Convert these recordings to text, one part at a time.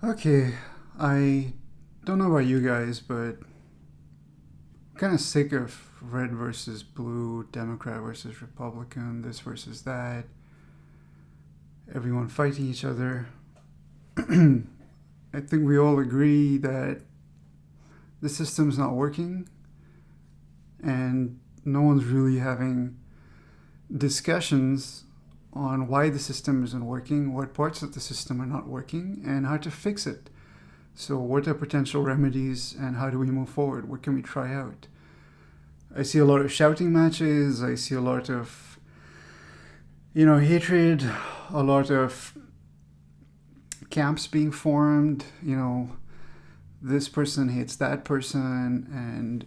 Okay, I don't know about you guys, but I'm kind of sick of red versus blue, Democrat versus Republican, this versus that, everyone fighting each other. I think we all agree that the system's not working, and no one's really having discussions on why the system isn't working, what parts of the system are not working, and how to fix it. So, what are potential remedies, and how do we move forward? What can we try out? I see a lot of shouting matches. I see a lot of, hatred, a lot of camps being formed. This person hates that person, and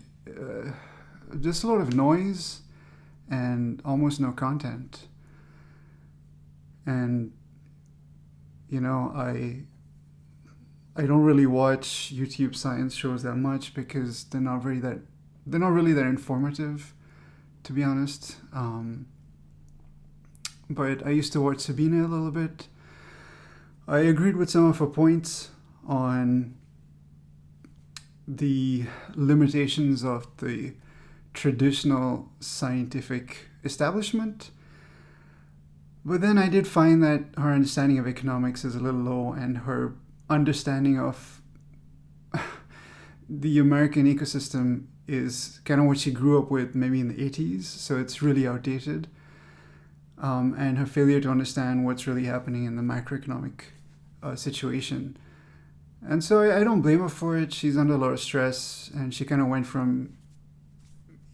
just a lot of noise and almost no content. And I don't really watch YouTube science shows that much because they're not really that informative, to be honest. But I used to watch Sabina a little bit. I agreed with some of her points on the limitations of the traditional scientific establishment. But then I did find that her understanding of economics is a little low, and her understanding of the American ecosystem is kind of what she grew up with maybe in the 80s, so it's really outdated. And her failure to understand what's really happening in the macroeconomic situation. And so I don't blame her for it. She's under a lot of stress, and she kind of went from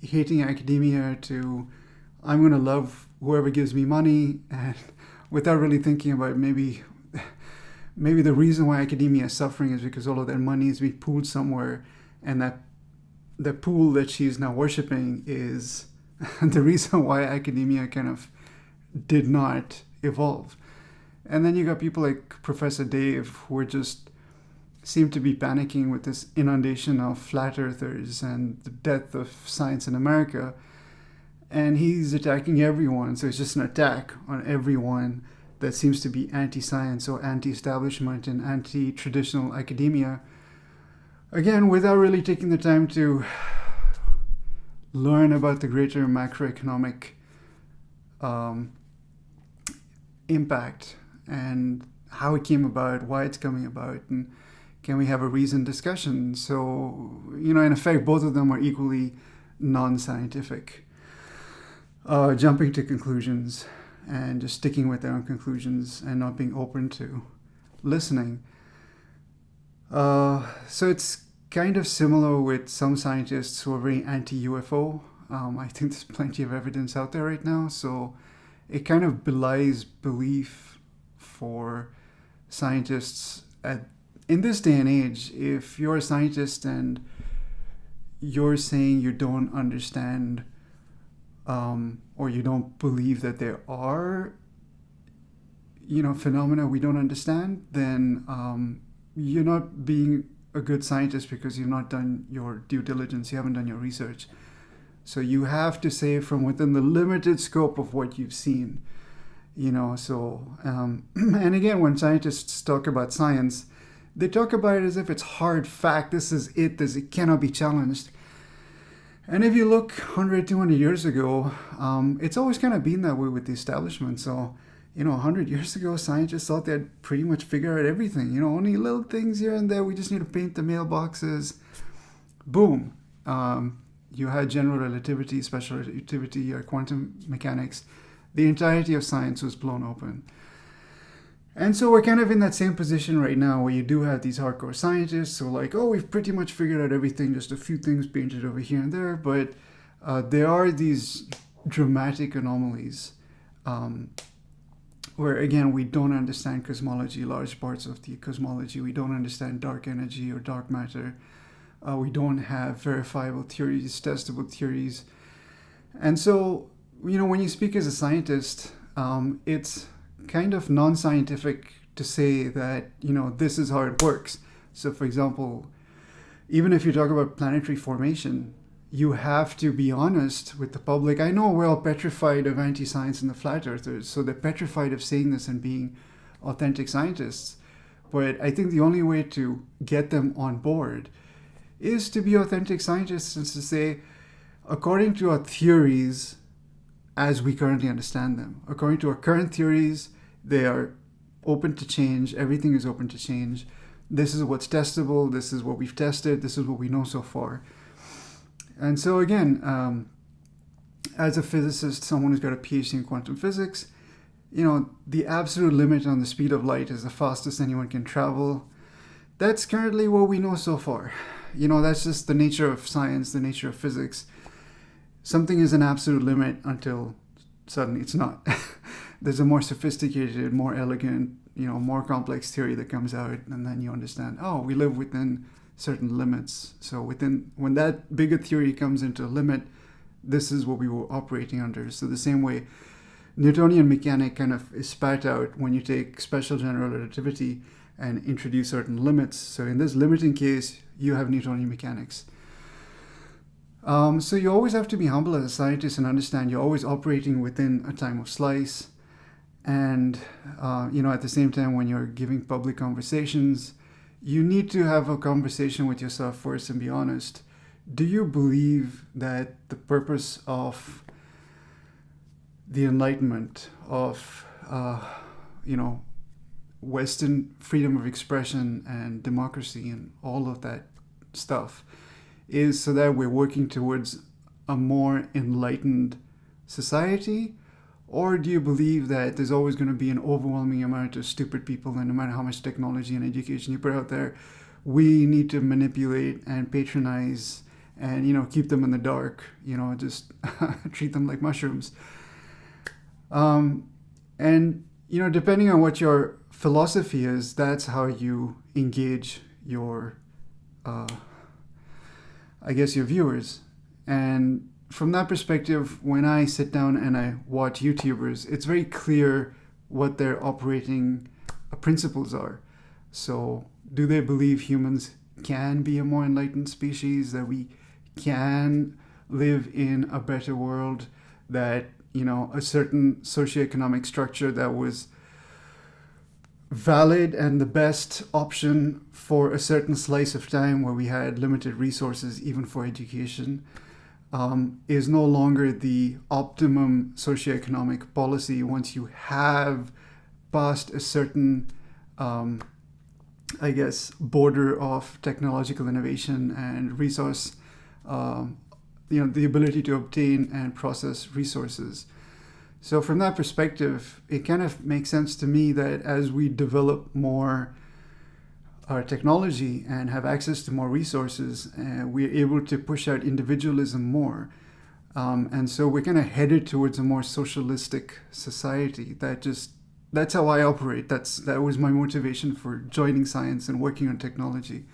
hating academia to I'm going to love whoever gives me money, and without really thinking about maybe the reason why academia is suffering is because all of that money is being pooled somewhere, and that the pool that she's now worshiping is the reason why academia kind of did not evolve. And then you got people like Professor Dave who are just seem to be panicking with this inundation of flat earthers and the death of science in America. And he's attacking everyone, so it's just an attack on everyone that seems to be anti-science or anti-establishment and anti-traditional academia. Again, without really taking the time to learn about the greater macroeconomic impact and how it came about, why it's coming about, and can we have a reasoned discussion? So, in effect, both of them are equally non-scientific. Jumping to conclusions and just sticking with their own conclusions and not being open to listening. So it's kind of similar with some scientists who are very anti-UFO. I think there's plenty of evidence out there right now, so it kind of belies belief for scientists in this day and age. If you're a scientist and you're saying you don't understand or you don't believe that there are, phenomena we don't understand, then you're not being a good scientist because you've not done your due diligence, you haven't done your research. So you have to say from within the limited scope of what you've seen, and again, when scientists talk about science, they talk about it as if it's hard fact, this is it, it cannot be challenged. And if you look 100, 200 years ago, it's always kind of been that way with the establishment. So, 100 years ago, scientists thought they'd pretty much figure out everything. Only little things here and there. We just need to paint the mailboxes. Boom. You had general relativity, special relativity, or quantum mechanics. The entirety of science was blown open. And so we're kind of in that same position right now where you do have these hardcore scientists who are like, oh, we've pretty much figured out everything, just a few things painted over here and there. But there are these dramatic anomalies where, again, we don't understand cosmology, large parts of the cosmology. We don't understand dark energy or dark matter. We don't have verifiable theories, testable theories. And so, when you speak as a scientist, it's kind of non-scientific to say that, this is how it works. So, for example, even if you talk about planetary formation, you have to be honest with the public. I know we're all petrified of anti-science and the flat earthers, so they're petrified of saying this and being authentic scientists. But I think the only way to get them on board is to be authentic scientists and to say, according to our theories as we currently understand them, according to our current theories, they are open to change. Everything is open to change. This is what's testable. This is what we've tested. This is what we know so far. And so again, as a physicist, someone who's got a PhD in quantum physics, the absolute limit on the speed of light is the fastest anyone can travel. That's currently what we know so far. That's just the nature of science, the nature of physics. Something is an absolute limit until suddenly it's not. There's a more sophisticated, more elegant, more complex theory that comes out, and then you understand, we live within certain limits. So when that bigger theory comes into a limit, this is what we were operating under. So the same way Newtonian mechanics kind of is spat out when you take special general relativity and introduce certain limits. So in this limiting case, you have Newtonian mechanics. So you always have to be humble as a scientist and understand you're always operating within a time of slice. And, at the same time, when you're giving public conversations, you need to have a conversation with yourself first and be honest. Do you believe that the purpose of the Enlightenment, of, Western freedom of expression and democracy and all of that stuff is so that we're working towards a more enlightened society? Or do you believe that there's always going to be an overwhelming amount of stupid people, and no matter how much technology and education you put out there, we need to manipulate and patronize and, keep them in the dark, just treat them like mushrooms? Depending on what your philosophy is, that's how you engage your, your viewers. And from that perspective, when I sit down and I watch YouTubers, it's very clear what their operating principles are. So do they believe humans can be a more enlightened species, that we can live in a better world, that, a certain socioeconomic structure that was valid and the best option for a certain slice of time where we had limited resources, even for education, is no longer the optimum socioeconomic policy once you have passed a certain, border of technological innovation and resource, the ability to obtain and process resources. So from that perspective, it kind of makes sense to me that as we develop more our technology and have access to more resources, we're able to push out individualism more. And so we're kind of headed towards a more socialistic society. That's how I operate. That was my motivation for joining science and working on technology,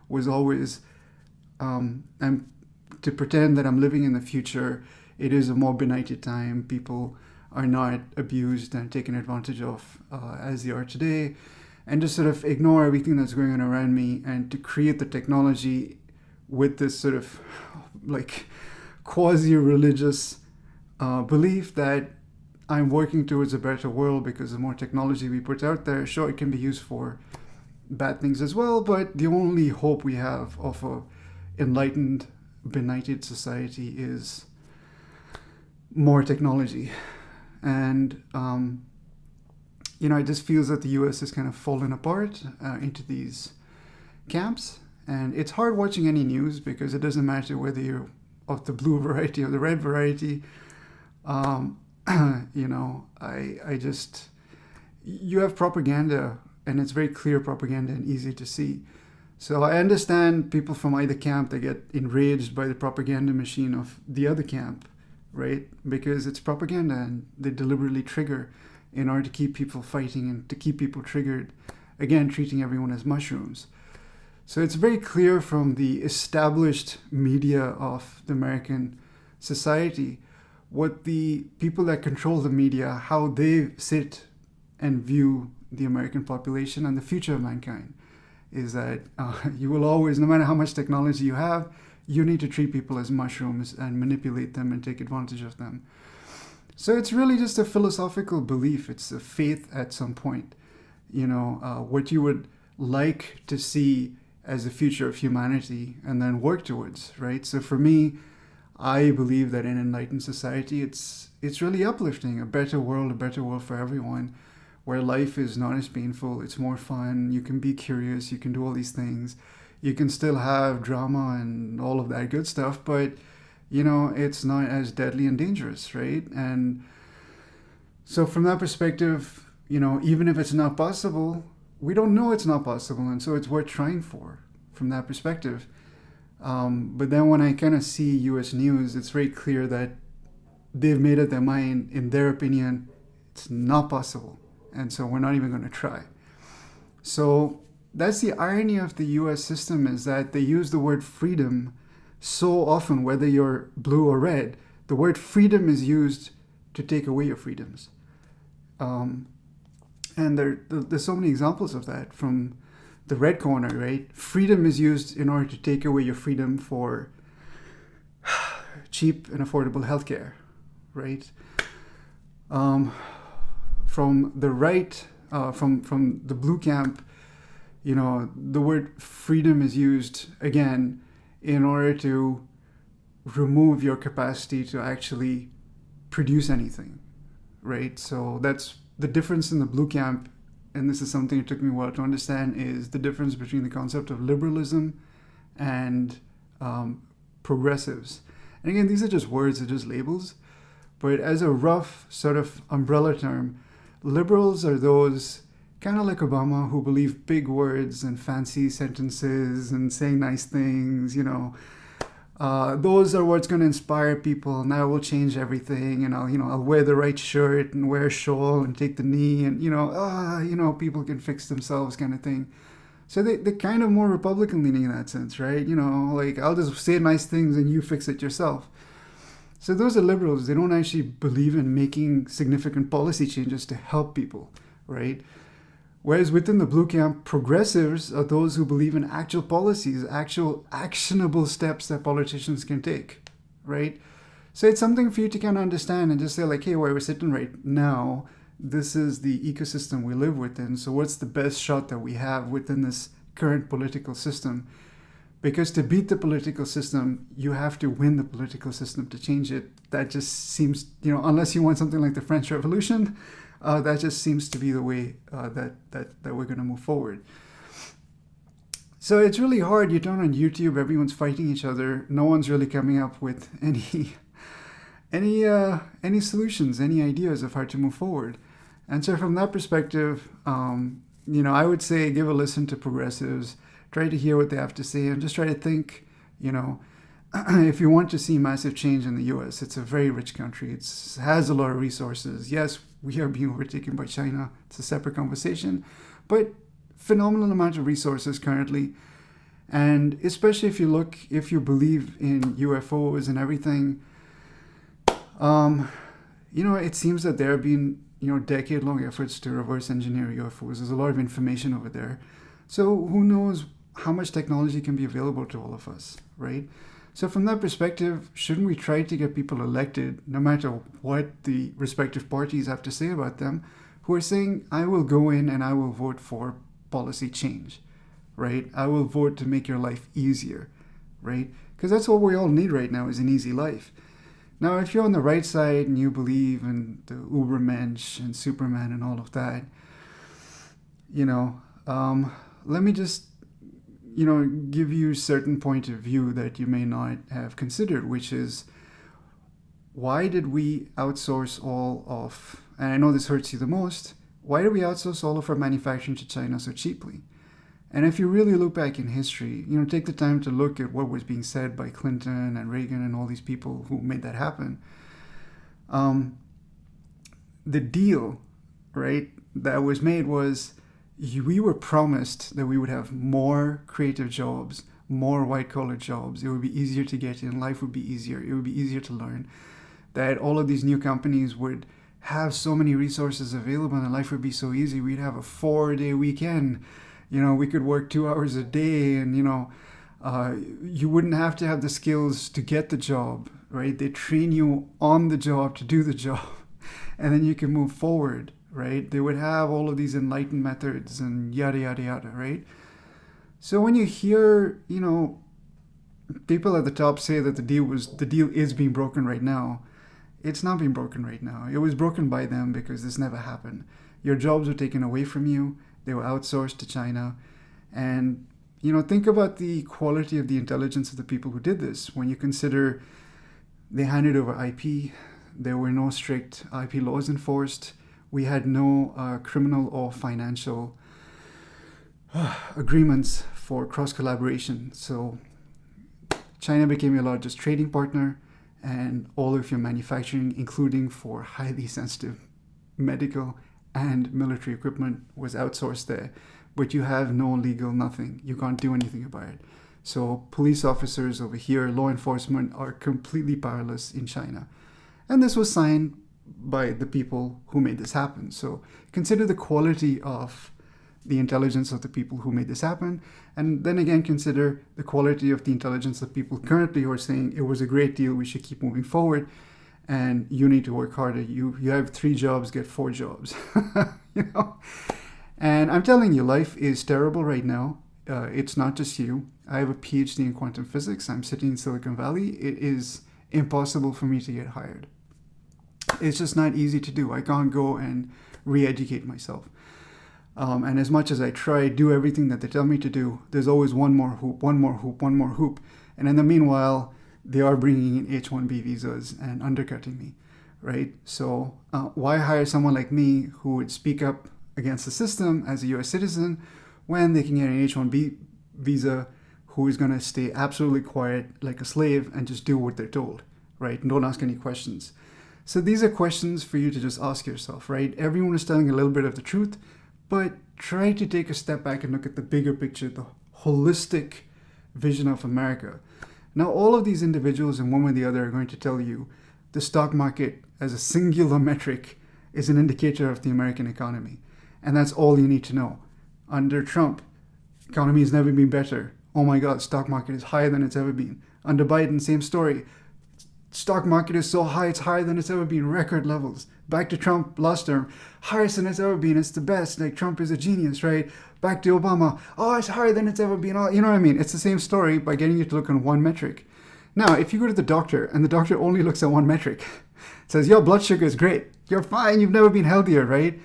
was always and to pretend that I'm living in the future. It is a more benighted time. People are not abused and taken advantage of as they are today, and just sort of ignore everything that's going on around me, and to create the technology with this sort of like quasi-religious belief that I'm working towards a better world because the more technology we put out there, sure, it can be used for bad things as well, but the only hope we have of a enlightened, benighted society is more technology. And it just feels that the US has kind of fallen apart into these camps. And it's hard watching any news because it doesn't matter whether you're of the blue variety or the red variety. You have propaganda, and it's very clear propaganda and easy to see. So I understand people from either camp that get enraged by the propaganda machine of the other camp, right? Because it's propaganda and they deliberately trigger in order to keep people fighting and to keep people triggered, again, treating everyone as mushrooms. So it's very clear from the established media of the American society what the people that control the media, how they sit and view the American population and the future of mankind, is that you will always, no matter how much technology you have, you need to treat people as mushrooms and manipulate them and take advantage of them. So it's really just a philosophical belief. It's a faith at some point. What you would like to see as the future of humanity and then work towards, right? So for me, I believe that in enlightened society, it's really uplifting, a better world for everyone, where life is not as painful, it's more fun, you can be curious, you can do all these things, you can still have drama and all of that good stuff, but it's not as deadly and dangerous, right? And so from that perspective, even if it's not possible, we don't know it's not possible, and so it's worth trying for from that perspective. But then when I kind of see U.S. news, it's very clear that they've made up their mind, in their opinion, it's not possible. And so we're not even going to try. So that's the irony of the U.S. system, is that they use the word freedom so often, whether you're blue or red. The word freedom is used to take away your freedoms. And there's so many examples of that from the red corner, right? Freedom is used in order to take away your freedom for cheap and affordable healthcare, right? From the right, from the blue camp, the word freedom is used again in order to remove your capacity to actually produce anything, right? So that's the difference in the blue camp, and this is something it took me a while to understand, is the difference between the concept of liberalism and progressives. And again, these are just words, they're just labels, but as a rough sort of umbrella term, liberals are those, kind of like Obama, who believe big words and fancy sentences and saying nice things, those are what's going to inspire people, and that will change everything, and I'll wear the right shirt and wear a shawl and take the knee, and people can fix themselves, kind of thing. So they're kind of more Republican leaning in that sense, right? Like, I'll just say nice things and you fix it yourself. So those are liberals. They don't actually believe in making significant policy changes to help people, right? Whereas within the blue camp, progressives are those who believe in actual policies, actual actionable steps that politicians can take, right? So it's something for you to kind of understand and just say, like, hey, where we're sitting right now, this is the ecosystem we live within. So what's the best shot that we have within this current political system? Because to beat the political system, you have to win the political system to change it. That just seems, unless you want something like the French Revolution, that just seems to be the way that we're going to move forward. So it's really hard. You turn on YouTube, everyone's fighting each other. No one's really coming up with any solutions, any ideas of how to move forward. And so from that perspective, I would say give a listen to progressives, try to hear what they have to say, and just try to think, if you want to see massive change in the US, it's a very rich country. It has a lot of resources. Yes, we are being overtaken by China. It's a separate conversation, but phenomenal amount of resources currently. And especially if you believe in UFOs and everything, it seems that there have been, decade-long efforts to reverse engineer UFOs. There's a lot of information over there. So who knows how much technology can be available to all of us, right? So from that perspective, shouldn't we try to get people elected, no matter what the respective parties have to say about them, who are saying, I will go in and I will vote for policy change, right? I will vote to make your life easier, right? Because that's what we all need right now, is an easy life. Now, if you're on the right side and you believe in the Ubermensch and Superman and all of that, let me just give you a certain point of view that you may not have considered, which is, why did we outsource all of, and I know this hurts you the most, why did we outsource all of our manufacturing to China so cheaply? And if you really look back in history, take the time to look at what was being said by Clinton and Reagan and all these people who made that happen. The deal, right, that was made was, we were promised that we would have more creative jobs, more white-collar jobs. It would be easier to get in. Life would be easier. It would be easier to learn. That all of these new companies would have so many resources available and life would be so easy. We'd have a 4-day weekend. We could work 2 hours a day, and, you wouldn't have to have the skills to get the job, right? They train you on the job to do the job, and then you can move forward, right? They would have all of these enlightened methods and yada, yada, yada, right? So when you hear, people at the top say that the deal is being broken right now, it's not being broken right now. It was broken by them because this never happened. Your jobs were taken away from you. They were outsourced to China. And, think about the quality of the intelligence of the people who did this. When you consider they handed over IP, there were no strict IP laws enforced. We had no criminal or financial agreements for cross-collaboration. So China became your largest trading partner, and all of your manufacturing, including for highly sensitive medical and military equipment, was outsourced there. But you have no legal nothing. You can't do anything about it. So police officers over here, law enforcement, are completely powerless in China. And this was signed by the people who made this happen. So consider the quality of the intelligence of the people who made this happen. And then again, consider the quality of the intelligence of people currently who are saying it was a great deal, we should keep moving forward, and you need to work harder. You have 3 jobs, get 4 jobs. And I'm telling you, life is terrible right now. It's not just you. I have a PhD in quantum physics. I'm sitting in Silicon Valley. It is impossible for me to get hired. It's just not easy to do. I can't go and re-educate myself. And as much as I try, do everything that they tell me to do, there's always one more hoop. And in the meanwhile, they are bringing in H-1B visas and undercutting me, right? So why hire someone like me who would speak up against the system as a US citizen when they can get an H-1B visa, who is going to stay absolutely quiet like a slave and just do what they're told, right? And don't ask any questions. So these are questions for you to just ask yourself, right? Everyone is telling a little bit of the truth, but try to take a step back and look at the bigger picture, the holistic vision of America. Now, all of these individuals in one way or the other are going to tell you the stock market as a singular metric is an indicator of the American economy. And that's all you need to know. Under Trump, economy has never been better. Oh my God, stock market is higher than it's ever been. Under Biden, same story. Stock market is so high, it's higher than it's ever been, record levels. Back to Trump last term, highest than it's ever been, it's the best, like Trump is a genius, right? Back to Obama, oh, it's higher than it's ever been, oh, you know what I mean? It's the same story by getting you to look on one metric. Now, if you go to the doctor and the doctor only looks at one metric, says, your blood sugar is great, you're fine, you've never been healthier, right?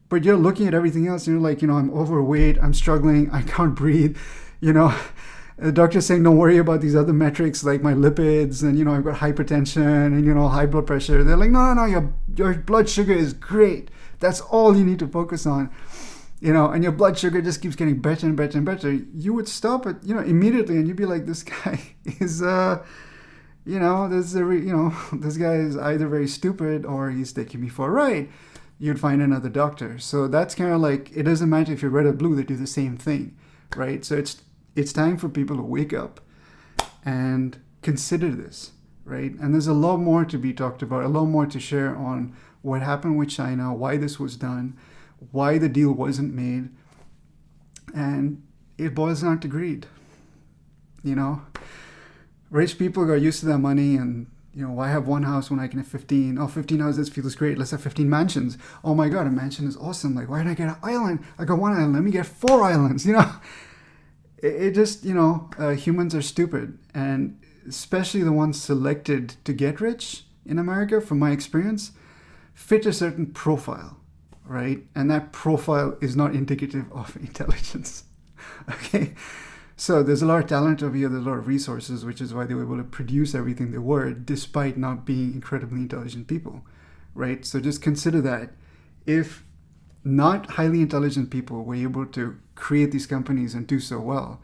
But you're looking at everything else and you're like, I'm overweight, I'm struggling, I can't breathe, The doctor's saying, don't worry about these other metrics like my lipids and, I've got hypertension and, high blood pressure. They're like, no, your blood sugar is great. That's all you need to focus on, and your blood sugar just keeps getting better and better and better. You would stop it, immediately, and you'd be like, this guy is, this guy is either very stupid or he's taking me for a ride. You'd find another doctor. So that's kind of like, it doesn't matter if you're red or blue, they do the same thing, right? So it's time for people to wake up and consider this, right? And there's a lot more to be talked about, a lot more to share on what happened with China, why this was done, why the deal wasn't made. And it boils down to greed. Rich people got used to their money and, why have one house when I can have 15? Oh, 15 houses feels great. Let's have 15 mansions. Oh my God, a mansion is awesome. Like, why didn't I get an island? I got one island. Let me get 4 islands, It just, humans are stupid, and especially the ones selected to get rich in America, from my experience, fit a certain profile, right? And that profile is not indicative of intelligence, okay? So there's a lot of talent over here, there's a lot of resources, which is why they were able to produce everything they were, despite not being incredibly intelligent people, right? So just consider that. If not highly intelligent people were able to create these companies and do so well,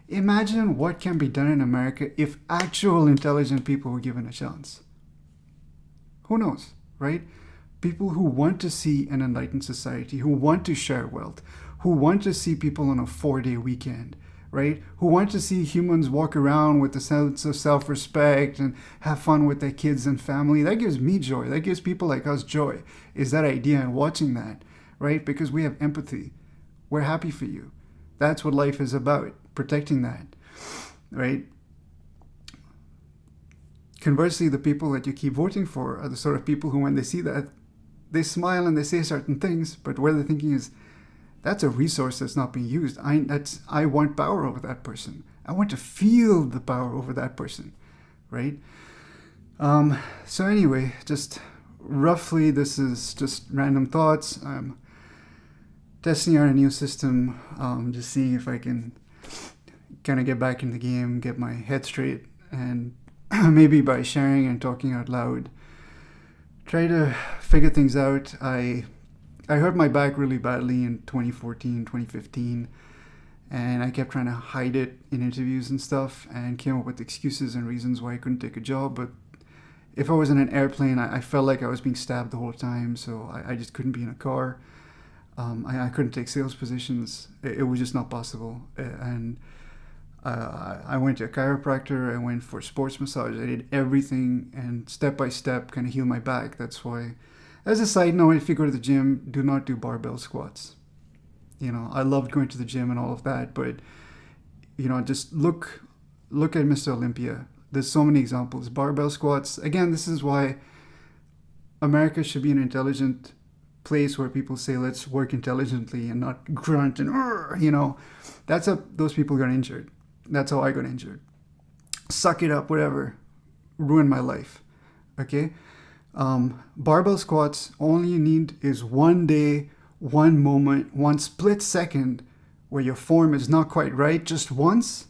imagine what can be done in America if actual intelligent people were given a chance. Who knows, right? People who want to see an enlightened society, who want to share wealth, who want to see people on a 4-day weekend, right? Who want to see humans walk around with a sense of self-respect and have fun with their kids and family. That gives me joy. That gives people like us joy, is that idea and watching that, right? Because we have empathy. We're happy for you. That's what life is about, protecting that, right? Conversely, the people that you keep voting for are the sort of people who, when they see that, They smile and they say certain things, but what they're thinking is, that's a resource that's not being used. I want power over that person. I want to feel the power over that person, right? So anyway, just roughly, this is just random thoughts. I'm testing out a new system, just seeing if I can kind of get back in the game, get my head straight, and maybe by sharing and talking out loud, try to figure things out. I hurt my back really badly in 2014, 2015, and I kept trying to hide it in interviews and stuff, and came up with excuses and reasons why I couldn't take a job. But if I was in an airplane, I felt like I was being stabbed the whole time, so I just couldn't be in a car. I couldn't take sales positions. It was just not possible. And I went to a chiropractor. I went for sports massage. I did everything, and step by step kind of heal my back. That's why, as a side note, if you go to the gym, do not do barbell squats. I loved going to the gym and all of that, but just look at Mr. Olympia. There's so many examples. Barbell squats. Again, this is why America should be an intelligent place where people say, let's work intelligently and not grunt and, that's how those people got injured. That's how I got injured. Suck it up, whatever. Ruined my life. Okay? Barbell squats, all you need is one day, one moment, one split second where your form is not quite right, just once,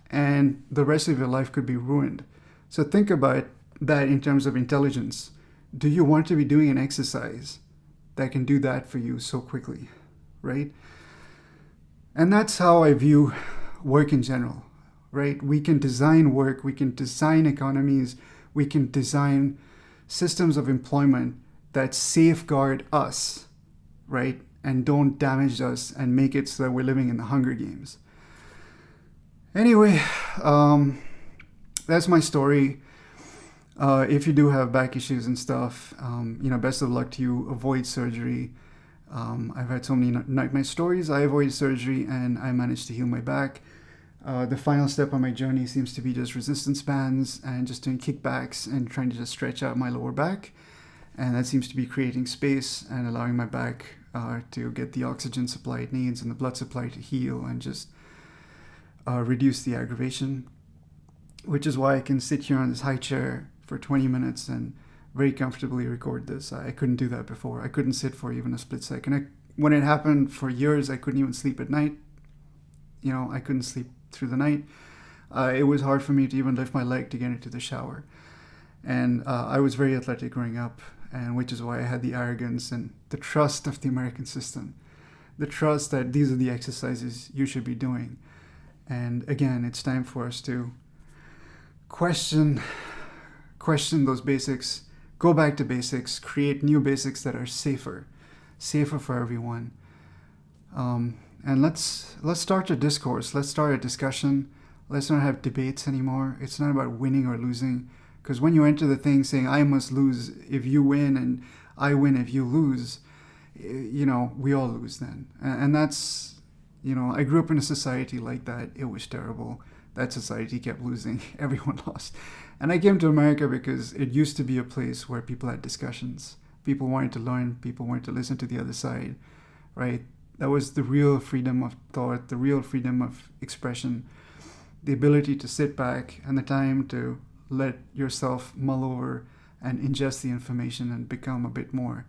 and the rest of your life could be ruined. So think about that in terms of intelligence. Do you want to be doing an exercise that can do that for you so quickly, right? And that's how I view work in general, right? We can design work, we can design economies, we can design systems of employment that safeguard us, right? And don't damage us and make it so that we're living in the Hunger Games. Anyway, that's my story. If you do have back issues and stuff, best of luck to you. Avoid surgery. I've had so many nightmare stories. I avoided surgery and I managed to heal my back. The final step on my journey seems to be just resistance bands and just doing kickbacks and trying to just stretch out my lower back. And that seems to be creating space and allowing my back to get the oxygen supply it needs and the blood supply to heal and just reduce the aggravation, which is why I can sit here on this high chair for 20 minutes and very comfortably record this. I couldn't do that before. I couldn't sit for even a split second. When it happened for years, I couldn't even sleep at night. I couldn't sleep through the night. It was hard for me to even lift my leg to get into the shower. And I was very athletic growing up, and which is why I had the arrogance and the trust of the American system. The trust that these are the exercises you should be doing. And again, it's time for us to question those basics, go back to basics, create new basics that are safer for everyone. And let's start a discourse. Let's start a discussion. Let's not have debates anymore. It's not about winning or losing. Because when you enter the thing saying, I must lose if you win and I win if you lose, we all lose then. And that's, I grew up in a society like that. It was terrible. That society kept losing. Everyone lost. And I came to America because it used to be a place where people had discussions. People wanted to learn. People wanted to listen to the other side, right? That was the real freedom of thought, the real freedom of expression, the ability to sit back and the time to let yourself mull over and ingest the information and become a bit more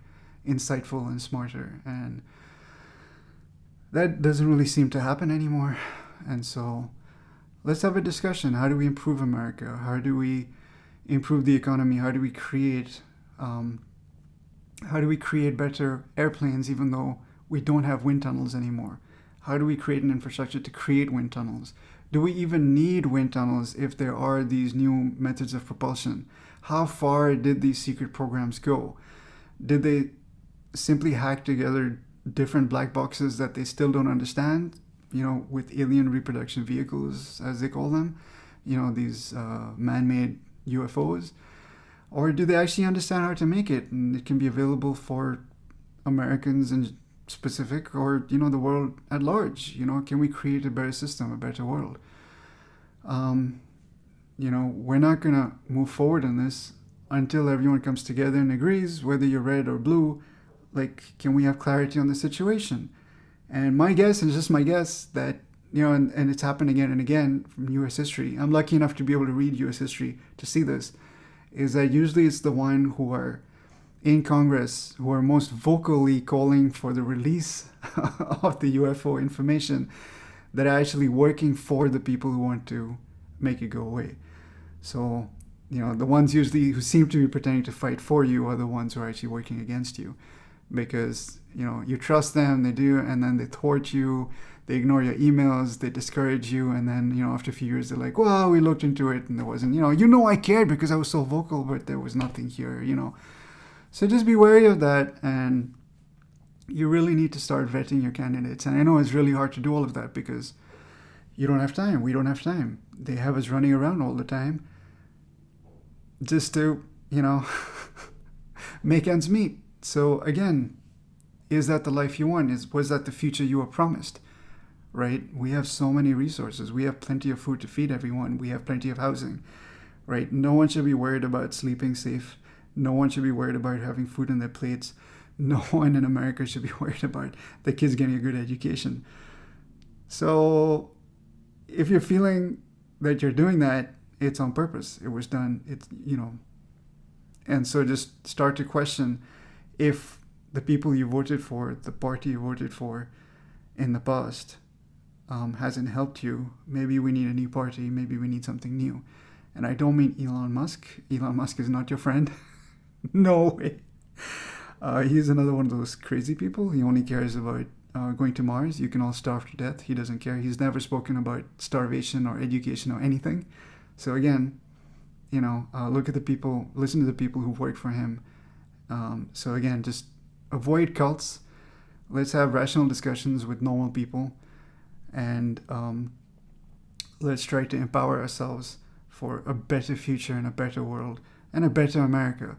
insightful and smarter. And that doesn't really seem to happen anymore. And so let's have a discussion. How do we improve America? How do we improve the economy? How do we create better airplanes even though we don't have wind tunnels anymore? How do we create an infrastructure to create wind tunnels? Do we even need wind tunnels if there are these new methods of propulsion? How far did these secret programs go? Did they simply hack together different black boxes that they still don't understand, with alien reproduction vehicles, as they call them, these man-made UFOs? Or do they actually understand how to make it and it can be available for Americans in specific or, the world at large? Can we create a better system, a better world? We're not going to move forward in this until everyone comes together and agrees, whether you're red or blue, like, can we have clarity on the situation? And my guess, and just my guess, that, and it's happened again and again from U.S. history. I'm lucky enough to be able to read U.S. history to see this, is that usually it's the one who are in Congress who are most vocally calling for the release of the UFO information that are actually working for the people who want to make it go away. So, the ones usually who seem to be pretending to fight for you are the ones who are actually working against you. Because, you trust them, they do, and then they thwart you, they ignore your emails, they discourage you, and then, after a few years, they're like, well, we looked into it, and there wasn't, I cared because I was so vocal, but there was nothing here, So just be wary of that, and you really need to start vetting your candidates. And I know it's really hard to do all of that because you don't have time. We don't have time. They have us running around all the time just to, make ends meet. So again, is that the life you want? Was that the future you were promised? Right? We have so many resources. We have plenty of food to feed everyone. We have plenty of housing, right? No one should be worried about sleeping safe. No one should be worried about having food on their plates. No one in America should be worried about the kids getting a good education. So if you're feeling that you're doing that, it's on purpose. It was done. And so just start to question if the people you voted for, the party you voted for in the past hasn't helped you. Maybe we need a new party. Maybe we need something new. And I don't mean Elon Musk. Elon Musk is not your friend. No way. He's another one of those crazy people. He only cares about going to Mars. You can all starve to death. He doesn't care. He's never spoken about starvation or education or anything. So again, look at the people, listen to the people who work for him. So again, just avoid cults. Let's have rational discussions with normal people, and let's try to empower ourselves for a better future and a better world and a better America.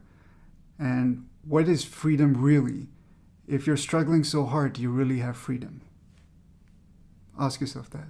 And what is freedom really? If you're struggling so hard, do you really have freedom? Ask yourself that.